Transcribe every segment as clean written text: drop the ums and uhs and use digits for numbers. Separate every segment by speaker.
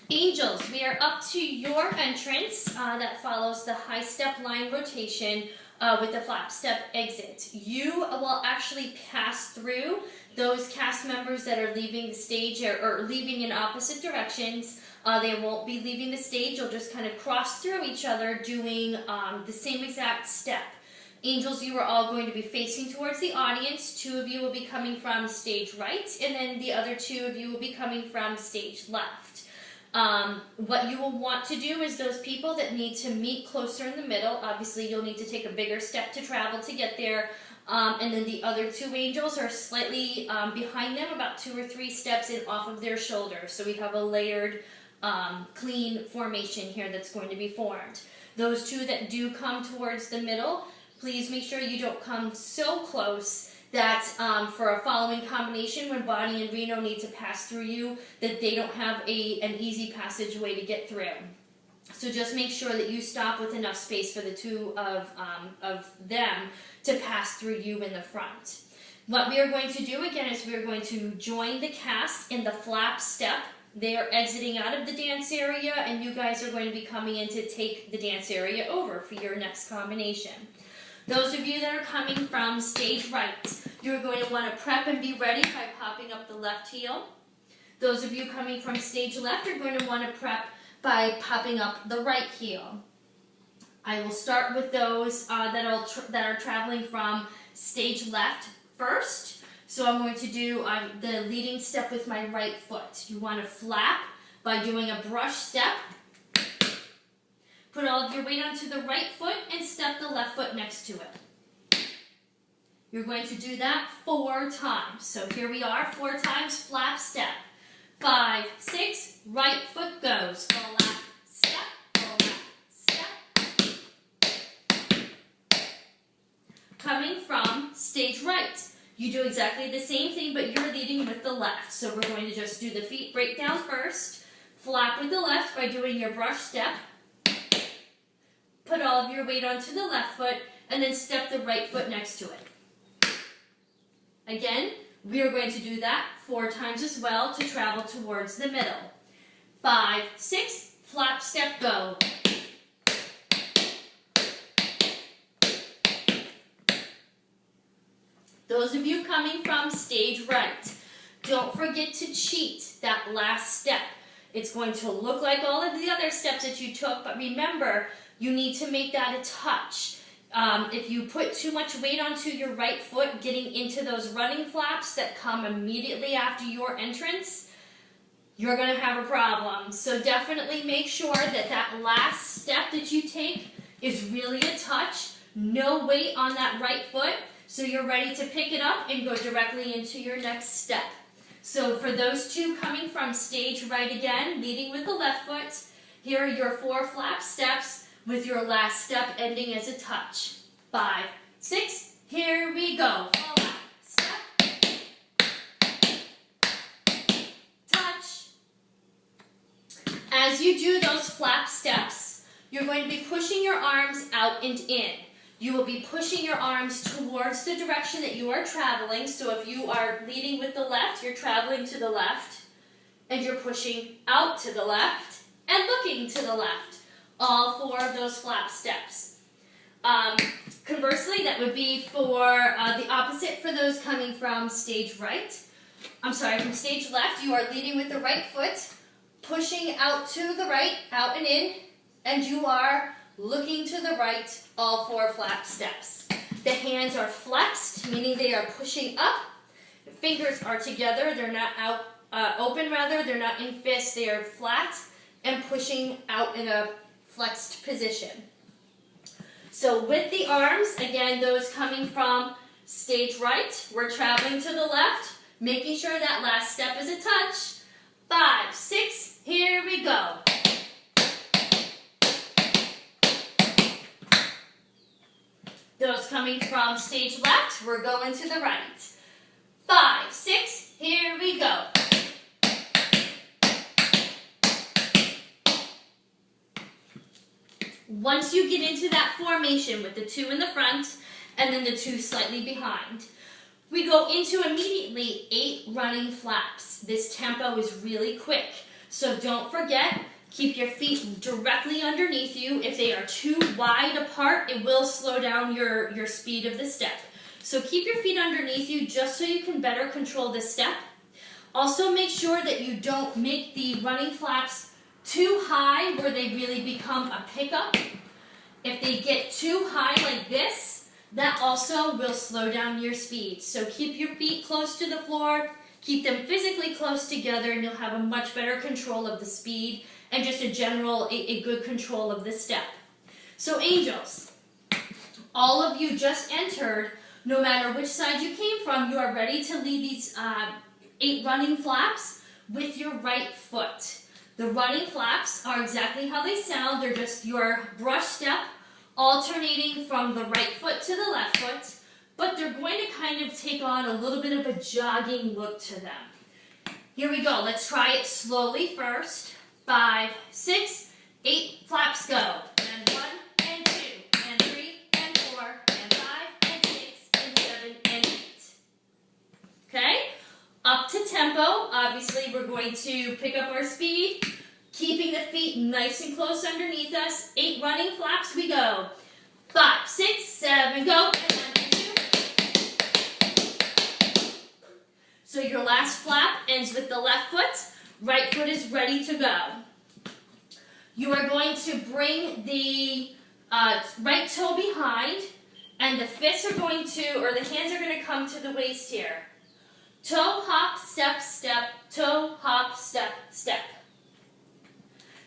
Speaker 1: Angels, we are up to your entrance that follows the high step line rotation with the flap step exit. You will actually pass through those cast members that are leaving the stage or leaving in opposite directions. They won't be leaving the stage. You'll just kind of cross through each other doing the same exact step. Angels, you are all going to be facing towards the audience. 2 of you will be coming from stage right, and then the other 2 of you will be coming from stage left. What you will want to do is those people that need to meet closer in the middle, obviously you'll need to take a bigger step to travel to get there, and then the other 2 angels are slightly behind them, about 2 or 3 steps in off of their shoulders. So we have a layered, clean formation here that's going to be formed. Those 2 that do come towards the middle, please make sure you don't come so close that for a following combination, when Bonnie and Reno need to pass through you, that they don't have an easy passageway to get through. So just make sure that you stop with enough space for the 2 of them to pass through you in the front. What we are going to do again is we are going to join the cast in the flap step. They are exiting out of the dance area, and you guys are going to be coming in to take the dance area over for your next combination. Those of you that are coming from stage right, you're going to want to prep and be ready by popping up the left heel. Those of you coming from stage left are going to want to prep by popping up the right heel. I will start with those that are traveling from stage left first. So I'm going to do the leading step with my right foot. You want to flap by doing a brush step. Put all of your weight onto the right foot and step the left foot next to it. You're going to do that 4 times. So here we are, 4 times, flap step. 5, 6, right foot goes. Flap step, flap step. Coming from stage right, you do exactly the same thing, but you're leading with the left. So we're going to just do the feet breakdown first. Flap with the left by doing your brush step. Put all of your weight onto the left foot, and then step the right foot next to it. Again, we are going to do that 4 times as well to travel towards the middle. 5, 6, flap step, go. Those of you coming from stage right, don't forget to cheat that last step. It's going to look like all of the other steps that you took, but remember, you need to make that a touch. If you put too much weight onto your right foot, getting into those running flaps that come immediately after your entrance, you're going to have a problem. So definitely make sure that that last step that you take is really a touch. No weight on that right foot, so you're ready to pick it up and go directly into your next step. So for those 2 coming from stage right again, leading with the left foot, here are your 4 flap steps, with your last step ending as a touch. 5, 6, here we go. Flap, step, touch. As you do those flap steps, you're going to be pushing your arms out and in. You will be pushing your arms towards the direction that you are traveling. So if you are leading with the left, you're traveling to the left, and you're pushing out to the left and looking to the left. All 4 of those flap steps. Conversely, that would be for the opposite for those coming from stage right. I'm sorry, from stage left, you are leading with the right foot, pushing out to the right, out and in, and you are looking to the right, all 4 flap steps. The hands are flexed, meaning they are pushing up. The fingers are together, they're not open rather, they're not in fists, they are flat and pushing out in a flexed position. So with the arms, again, those coming from stage right, we're traveling to the left, making sure that last step is a touch. 5, 6, here we go. Those coming from stage left, we're going to the right. 5, 6, here we go. Once you get into that formation with the 2 in the front and then the 2 slightly behind, we go into immediately 8 running flaps. This tempo is really quick. So don't forget, keep your feet directly underneath you. If they are too wide apart, it will slow down your speed of the step. So keep your feet underneath you just so you can better control the step. Also make sure that you don't make the running flaps too high where they really become a pickup. If they get too high like this, that also will slow down your speed. So keep your feet close to the floor, keep them physically close together, and you'll have a much better control of the speed and just a good control of the step. So angels, all of you just entered, no matter which side you came from, you are ready to lead these 8 running flaps with your right foot. The running flaps are exactly how they sound. They're just your brush step alternating from the right foot to the left foot, but they're going to kind of take on a little bit of a jogging look to them. Here we go. Let's try it slowly first. 5, 6, 8 flaps go. And 1 and 2 and 3 and 4 and 5 and 6 and 7 and 8. Okay? Up to tempo. Obviously, we're going to pick up our speed, keeping the feet nice and close underneath us. 8 running flaps, we go. 5, 6, 7, go. And 1 and 2. So your last flap ends with the left foot. Right foot is ready to go. You are going to bring the right toe behind, and the fists are going to, or the hands are going to come to the waist here. Toe, hop, step, step, toe, hop, step, step.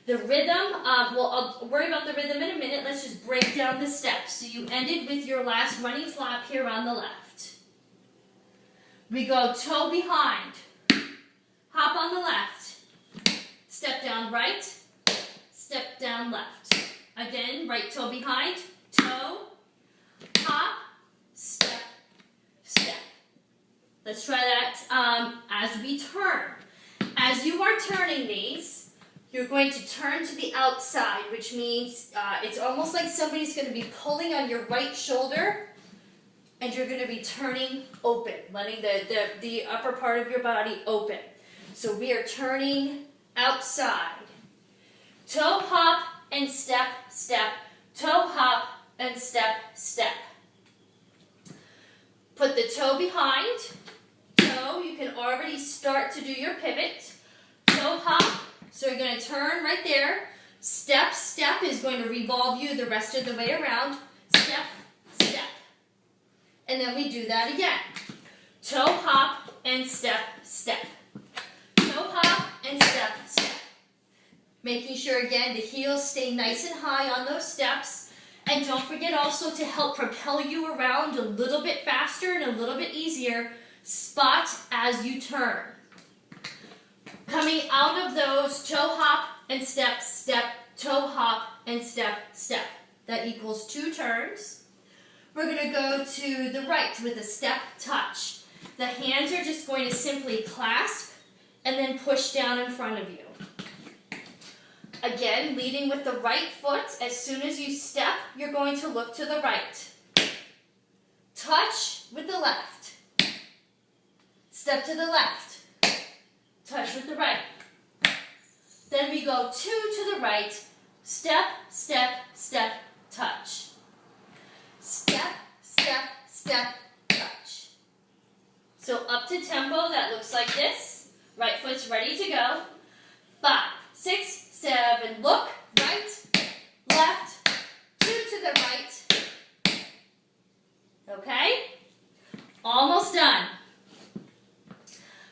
Speaker 1: The rhythm, I'll worry about the rhythm in a minute. Let's just break down the steps. So you ended with your last running flap here on the left. We go toe behind, hop on the left, step down right, step down left. Again, right toe behind, toe, hop, step, step. Let's try that as we turn. As you are turning these, you're going to turn to the outside, which means it's almost like somebody's going to be pulling on your right shoulder, and you're going to be turning open, letting the upper part of your body open. So we are turning outside. Toe hop and step, step. Toe hop and step, step. Put the toe behind. Toe, you can already start to do your pivot. Toe hop. So you're going to turn right there. Step, step is going to revolve you the rest of the way around. Step, step. And then we do that again. Toe hop and step, step. Toe hop and step, step. Making sure again the heels stay nice and high on those steps. And don't forget also to help propel you around a little bit faster and a little bit easier. Spot as you turn. Coming out of those, toe hop and step, step, toe hop and step, step. That equals 2 turns. We're going to go to the right with a step touch. The hands are just going to simply clasp and then push down in front of you. Again, leading with the right foot. As soon as you step, you're going to look to the right. Touch with the left. Step to the left. Touch with the right. Then we go 2 to the right. Step, step, step, touch. Step, step, step, touch. So up to tempo, that looks like this. Right foot's ready to go. 5, 6, 7, look, right, left, 2 to the right. Okay? Almost done.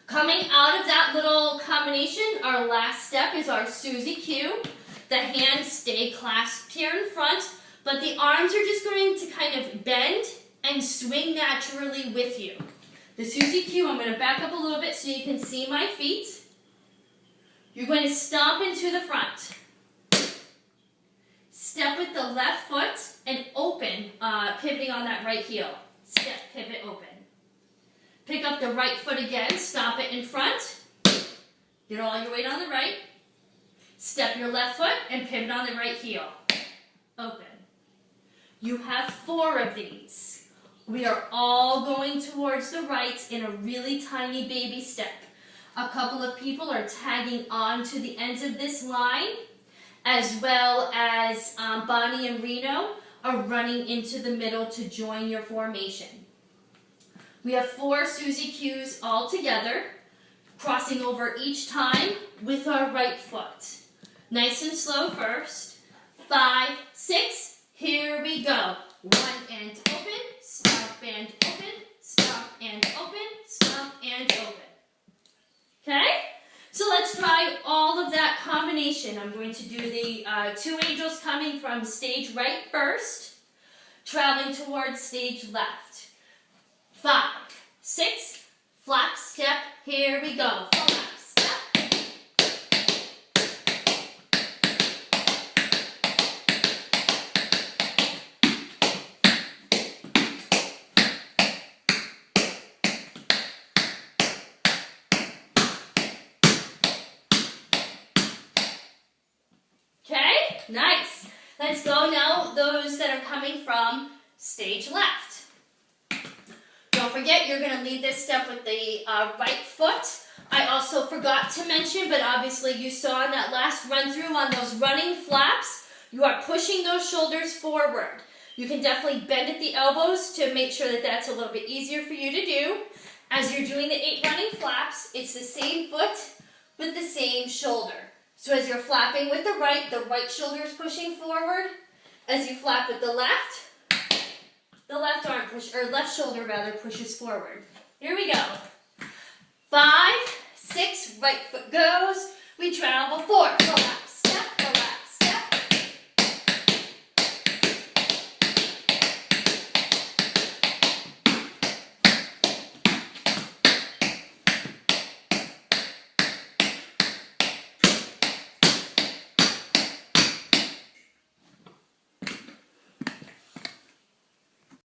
Speaker 1: Coming out of that little combination, our last step is our Susie Q. The hands stay clasped here in front, but the arms are just going to kind of bend and swing naturally with you. The Susie Q, I'm going to back up a little bit so you can see my feet. You're going to stomp into the front. Step with the left foot and open, pivoting on that right heel. Step, pivot, open. Pick up the right foot again, stomp it in front. Get all your weight on the right. Step your left foot and pivot on the right heel. Open. You have 4 of these. We are all going towards the right in a really tiny baby step. A couple of people are tagging on to the ends of this line, as well as Bonnie and Reno are running into the middle to join your formation. We have 4 Susie Qs all together, crossing over each time with our right foot. Nice and slow first. 5, 6, here we go. 1 and open, stop and open, stop and open, stop and open. Okay? So let's try all of that combination. I'm going to do the 2 angels coming from stage right first, traveling towards stage left. 5, 6, flap, step, here we go. Flap, step. Okay, nice. Let's go now, those that are coming from stage left. Don't forget, you're going to lead this step with the right foot. I also forgot to mention, but obviously you saw in that last run through on those running flaps, you are pushing those shoulders forward. You can definitely bend at the elbows to make sure that that's a little bit easier for you to do. As you're doing the 8 running flaps, it's the same foot with the same shoulder. So as you're flapping with the right shoulder is pushing forward. As you flap with the left left shoulder rather pushes forward. Here we go. 5, 6, right foot goes. We travel 4, flap.